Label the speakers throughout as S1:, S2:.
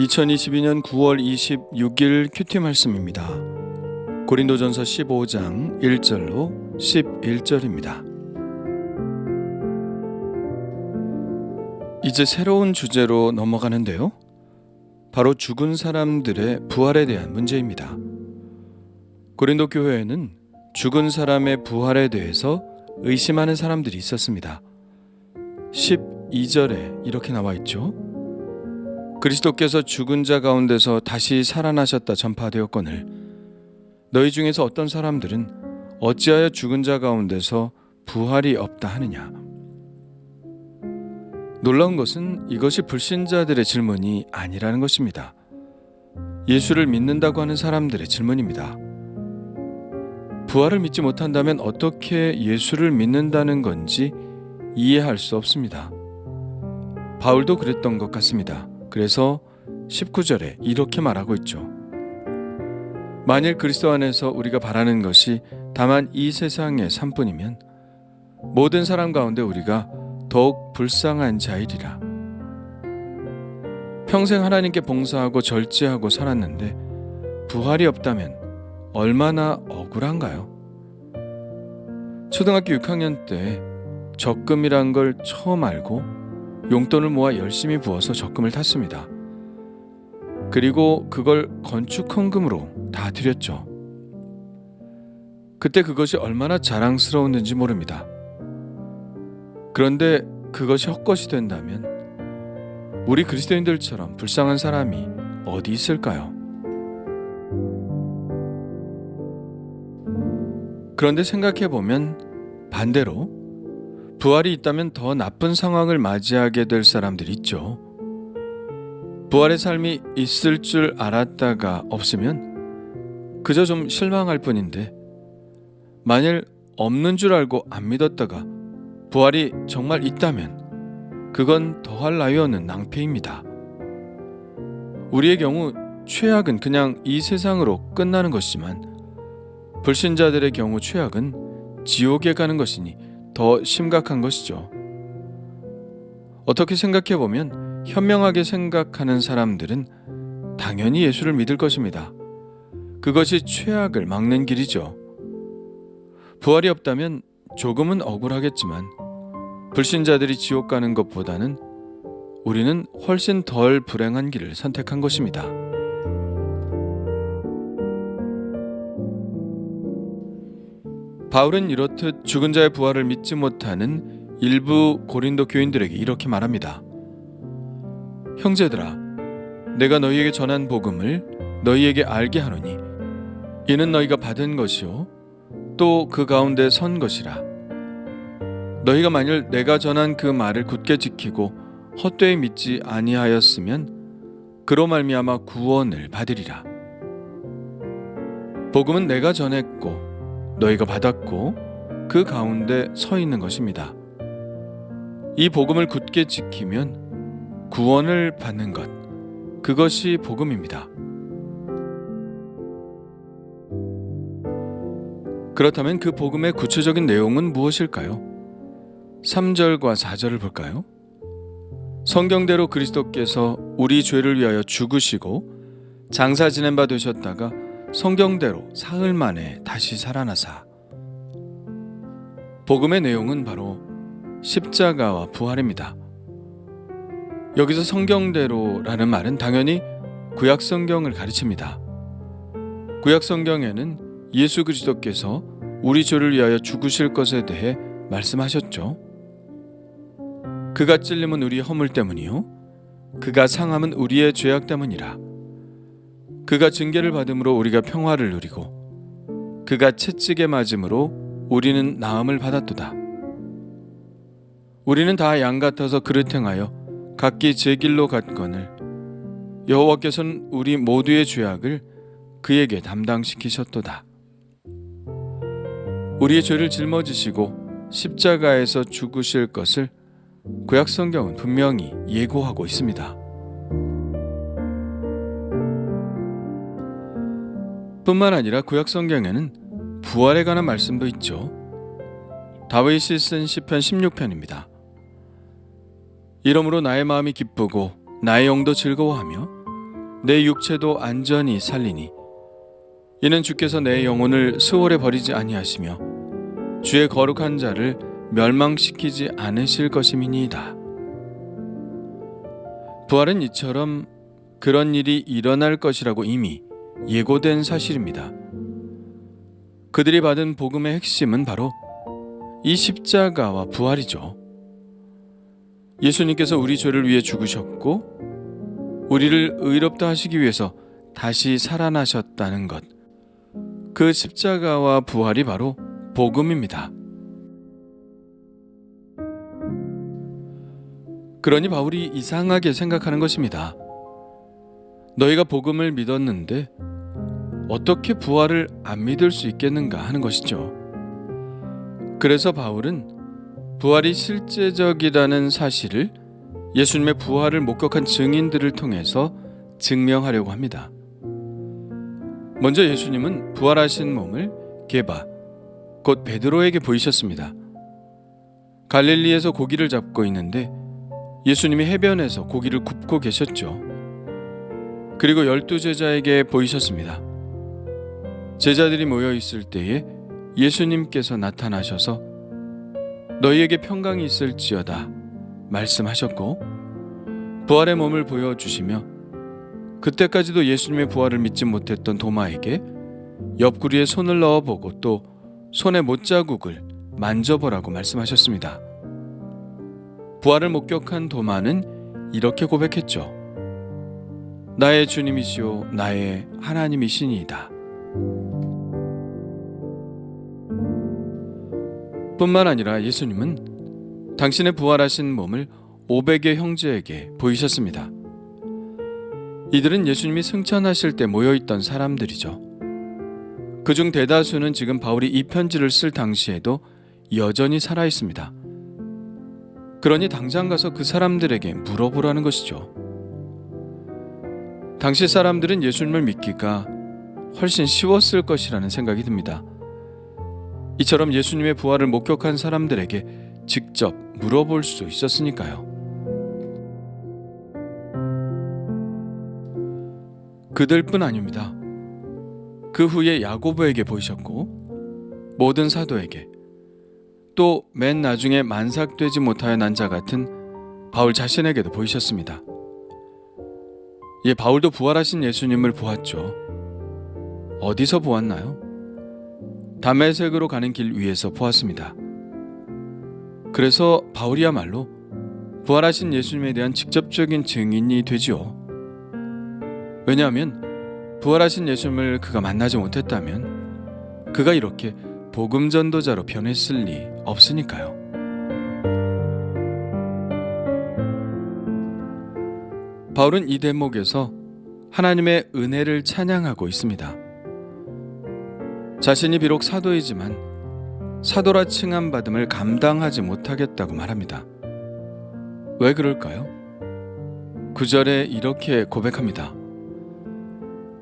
S1: 2022년 9월 26일 큐티 말씀입니다. 고린도전서 15장 1절로 11절입니다. 이제 새로운 주제로 넘어가는데요. 바로 죽은 사람들의 부활에 대한 문제입니다. 고린도 교회에는 죽은 사람의 부활에 대해서 의심하는 사람들이 있었습니다. 12절에 이렇게 나와 있죠. 그리스도께서 죽은 자 가운데서 다시 살아나셨다 전파되었거늘 너희 중에서 어떤 사람들은 어찌하여 죽은 자 가운데서 부활이 없다 하느냐. 놀라운 것은 이것이 불신자들의 질문이 아니라는 것입니다. 예수를 믿는다고 하는 사람들의 질문입니다. 부활을 믿지 못한다면 어떻게 예수를 믿는다는 건지 이해할 수 없습니다. 바울도 그랬던 것 같습니다. 그래서 19절에 이렇게 말하고 있죠. 만일 그리스도 안에서 우리가 바라는 것이 다만 이 세상의 삶뿐이면 모든 사람 가운데 우리가 더욱 불쌍한 자이리라. 평생 하나님께 봉사하고 절제하고 살았는데 부활이 없다면 얼마나 억울한가요? 초등학교 6학년 때 적금이란 걸 처음 알고 용돈을 모아 열심히 부어서 적금을 탔습니다. 그리고 그걸 건축 헌금으로 다 드렸죠. 그때 그것이 얼마나 자랑스러웠는지 모릅니다. 그런데 그것이 헛것이 된다면 우리 그리스도인들처럼 불쌍한 사람이 어디 있을까요? 그런데 생각해보면 반대로 부활이 있다면 더 나쁜 상황을 맞이하게 될 사람들이 있죠. 부활의 삶이 있을 줄 알았다가 없으면 그저 좀 실망할 뿐인데 만일 없는 줄 알고 안 믿었다가 부활이 정말 있다면 그건 더할 나위 없는 낭패입니다. 우리의 경우 최악은 그냥 이 세상으로 끝나는 것이지만 불신자들의 경우 최악은 지옥에 가는 것이니 더 심각한 것이죠. 어떻게 생각해보면 현명하게 생각하는 사람들은 당연히 예수를 믿을 것입니다. 그것이 최악을 막는 길이죠. 부활이 없다면 조금은 억울하겠지만 불신자들이 지옥 가는 것보다는 우리는 훨씬 덜 불행한 길을 선택한 것입니다. 바울은 이렇듯 죽은 자의 부활을 믿지 못하는 일부 고린도 교인들에게 이렇게 말합니다. 형제들아, 내가 너희에게 전한 복음을 너희에게 알게 하노니 이는 너희가 받은 것이요 또 그 가운데 선 것이라. 너희가 만일 내가 전한 그 말을 굳게 지키고 헛되이 믿지 아니하였으면 그로 말미암아 구원을 받으리라. 복음은 내가 전했고 너희가 받았고 그 가운데 서 있는 것입니다. 이 복음을 굳게 지키면 구원을 받는 것, 그것이 복음입니다. 그렇다면 그 복음의 구체적인 내용은 무엇일까요? 3절과 4절을 볼까요? 성경대로 그리스도께서 우리 죄를 위하여 죽으시고 장사 지낸 바 되셨다가 성경대로 사흘 만에 다시 살아나사. 복음의 내용은 바로 십자가와 부활입니다. 여기서 성경대로라는 말은 당연히 구약 성경을 가르칩니다. 구약 성경에는 예수 그리스도께서 우리 죄를 위하여 죽으실 것에 대해 말씀하셨죠. 그가 찔림은 우리의 허물 때문이요 그가 상함은 우리의 죄악 때문이라. 그가 징계를 받음으로 우리가 평화를 누리고 그가 채찍에 맞음으로 우리는 나음을 받았도다. 우리는 다 양 같아서 그릇 행하여 각기 제 길로 갔거늘 여호와께서는 우리 모두의 죄악을 그에게 담당시키셨도다. 우리의 죄를 짊어지시고 십자가에서 죽으실 것을 구약 성경은 분명히 예고하고 있습니다. 뿐만 아니라 구약 성경에는 부활에 관한 말씀도 있죠. 다윗이 쓴 시편 16편입니다. 이러므로 나의 마음이 기쁘고 나의 영도 즐거워하며 내 육체도 안전히 살리니 이는 주께서 내 영혼을 수월에 버리지 아니하시며 주의 거룩한 자를 멸망시키지 않으실 것임이니이다. 부활은 이처럼 그런 일이 일어날 것이라고 이미 예고된 사실입니다. 그들이 받은 복음의 핵심은 바로 이 십자가와 부활이죠. 예수님께서 우리 죄를 위해 죽으셨고 우리를 의롭다 하시기 위해서 다시 살아나셨다는 것, 그 십자가와 부활이 바로 복음입니다. 그러니 바울이 이상하게 생각하는 것입니다. 너희가 복음을 믿었는데 어떻게 부활을 안 믿을 수 있겠는가 하는 것이죠. 그래서 바울은 부활이 실제적이라는 사실을 예수님의 부활을 목격한 증인들을 통해서 증명하려고 합니다. 먼저 예수님은 부활하신 몸을 게바, 곧 베드로에게 보이셨습니다. 갈릴리에서 고기를 잡고 있는데 예수님이 해변에서 고기를 굽고 계셨죠. 그리고 12제자에게 보이셨습니다. 제자들이 모여 있을 때에 예수님께서 나타나셔서 너희에게 평강이 있을지어다 말씀하셨고 부활의 몸을 보여주시며 그때까지도 예수님의 부활을 믿지 못했던 도마에게 옆구리에 손을 넣어보고 또 손의 못자국을 만져보라고 말씀하셨습니다. 부활을 목격한 도마는 이렇게 고백했죠. 나의 주님이시오 나의 하나님이시니이다. 뿐만 아니라 예수님은 당신의 부활하신 몸을 500의 형제에게 보이셨습니다. 이들은 예수님이 승천하실 때 모여있던 사람들이죠. 그중 대다수는 지금 바울이 이 편지를 쓸 당시에도 여전히 살아있습니다. 그러니 당장 가서 그 사람들에게 물어보라는 것이죠. 당시 사람들은 예수님을 믿기가 훨씬 쉬웠을 것이라는 생각이 듭니다. 이처럼 예수님의 부활을 목격한 사람들에게 직접 물어볼 수 있었으니까요. 그들뿐 아닙니다. 그 후에 야고보에게 보이셨고 모든 사도에게 또 맨 나중에 만삭되지 못하여 난 자 같은 바울 자신에게도 보이셨습니다. 바울도 부활하신 예수님을 보았죠. 어디서 보았나요? 다메섹으로 가는 길 위에서 보았습니다. 그래서 바울이야말로 부활하신 예수님에 대한 직접적인 증인이 되지요. 왜냐하면 부활하신 예수님을 그가 만나지 못했다면 그가 이렇게 복음 전도자로 변했을 리 없으니까요. 바울은 이 대목에서 하나님의 은혜를 찬양하고 있습니다. 자신이 비록 사도이지만 사도라 칭함받음을 감당하지 못하겠다고 말합니다. 왜 그럴까요? 9절에 이렇게 고백합니다.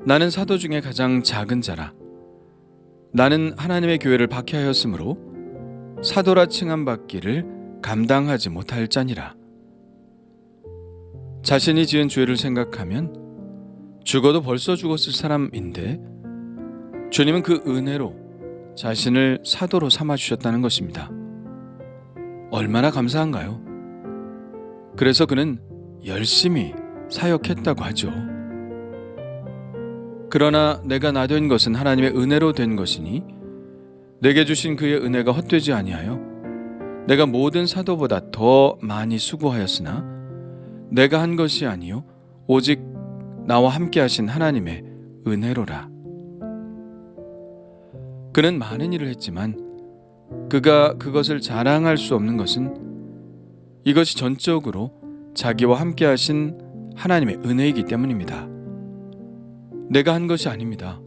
S1: 나는 사도 중에 가장 작은 자라. 나는 하나님의 교회를 박해하였으므로 사도라 칭함받기를 감당하지 못할 자니라. 자신이 지은 죄를 생각하면 죽어도 벌써 죽었을 사람인데 주님은 그 은혜로 자신을 사도로 삼아주셨다는 것입니다. 얼마나 감사한가요? 그래서 그는 열심히 사역했다고 하죠. 그러나 내가 나 된 것은 하나님의 은혜로 된 것이니 내게 주신 그의 은혜가 헛되지 아니하여 내가 모든 사도보다 더 많이 수고하였으나 내가 한 것이 아니요 오직 나와 함께 하신 하나님의 은혜로라. 그는 많은 일을 했지만 그가 그것을 자랑할 수 없는 것은 이것이 전적으로 자기와 함께 하신 하나님의 은혜이기 때문입니다. 내가 한 것이 아닙니다.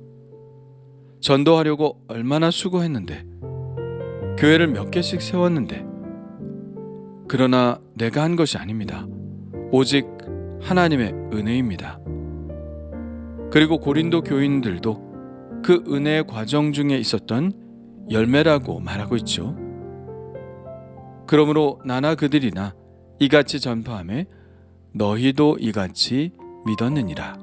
S1: 전도하려고 얼마나 수고했는데, 교회를 몇 개씩 세웠는데, 그러나 내가 한 것이 아닙니다. 오직 하나님의 은혜입니다. 그리고 고린도 교인들도 그 은혜의 과정 중에 있었던 열매라고 말하고 있죠. 그러므로 나나 그들이나 이같이 전파하며 너희도 이같이 믿었느니라.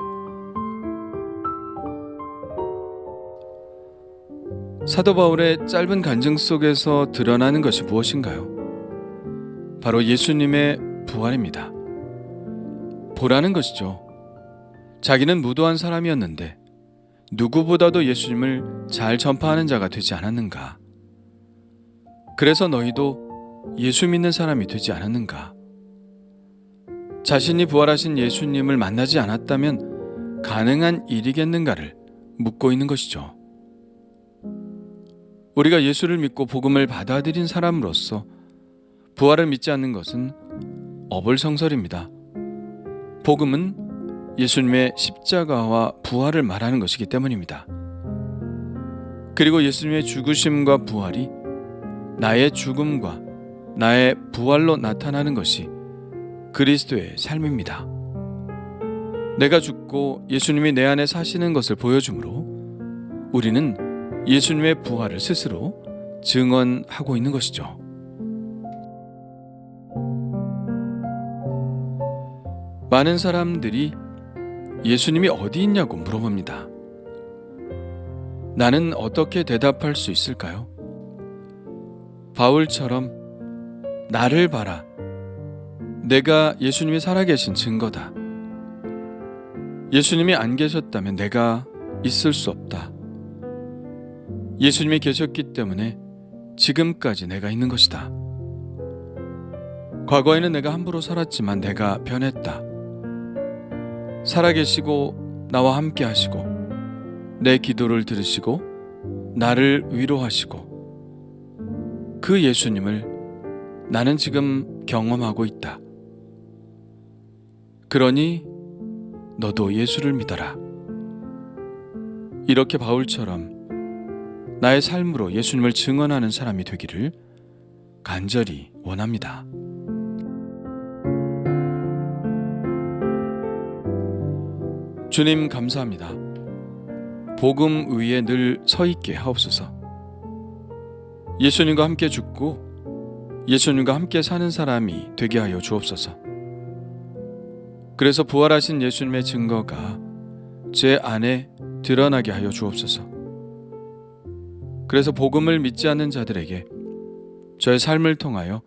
S1: 사도 바울의 짧은 간증 속에서 드러나는 것이 무엇인가요? 바로 예수님의 부활입니다. 보라는 것이죠. 자기는 무도한 사람이었는데 누구보다도 예수님을 잘 전파하는 자가 되지 않았는가? 그래서 너희도 예수 믿는 사람이 되지 않았는가? 자신이 부활하신 예수님을 만나지 않았다면 가능한 일이겠는가를 묻고 있는 것이죠. 우리가 예수를 믿고 복음을 받아들인 사람으로서 부활을 믿지 않는 것은 어불성설입니다. 복음은 예수님의 십자가와 부활을 말하는 것이기 때문입니다. 그리고 예수님의 죽으심과 부활이 나의 죽음과 나의 부활로 나타나는 것이 그리스도의 삶입니다. 내가 죽고 예수님이 내 안에 사시는 것을 보여주므로 우리는 예수님의 부활을 스스로 증언하고 있는 것이죠. 많은 사람들이 예수님이 어디 있냐고 물어봅니다. 나는 어떻게 대답할 수 있을까요? 바울처럼 나를 봐라. 내가 예수님이 살아계신 증거다. 예수님이 안 계셨다면 내가 있을 수 없다. 예수님이 계셨기 때문에 지금까지 내가 있는 것이다. 과거에는 내가 함부로 살았지만 내가 변했다. 살아계시고 나와 함께 하시고 내 기도를 들으시고 나를 위로하시고 그 예수님을 나는 지금 경험하고 있다. 그러니 너도 예수를 믿어라. 이렇게 바울처럼 나의 삶으로 예수님을 증언하는 사람이 되기를 간절히 원합니다. 주님 감사합니다. 복음 위에 늘 서 있게 하옵소서. 예수님과 함께 죽고 예수님과 함께 사는 사람이 되게 하여 주옵소서. 그래서 부활하신 예수님의 증거가 제 안에 드러나게 하여 주옵소서. 그래서 복음을 믿지 않는 자들에게 저의 삶을 통하여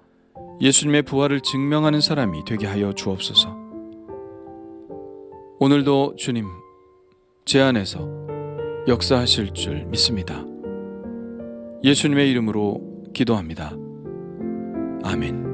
S1: 예수님의 부활을 증명하는 사람이 되게 하여 주옵소서. 오늘도 주님, 제 안에서 역사하실 줄 믿습니다. 예수님의 이름으로 기도합니다. 아멘.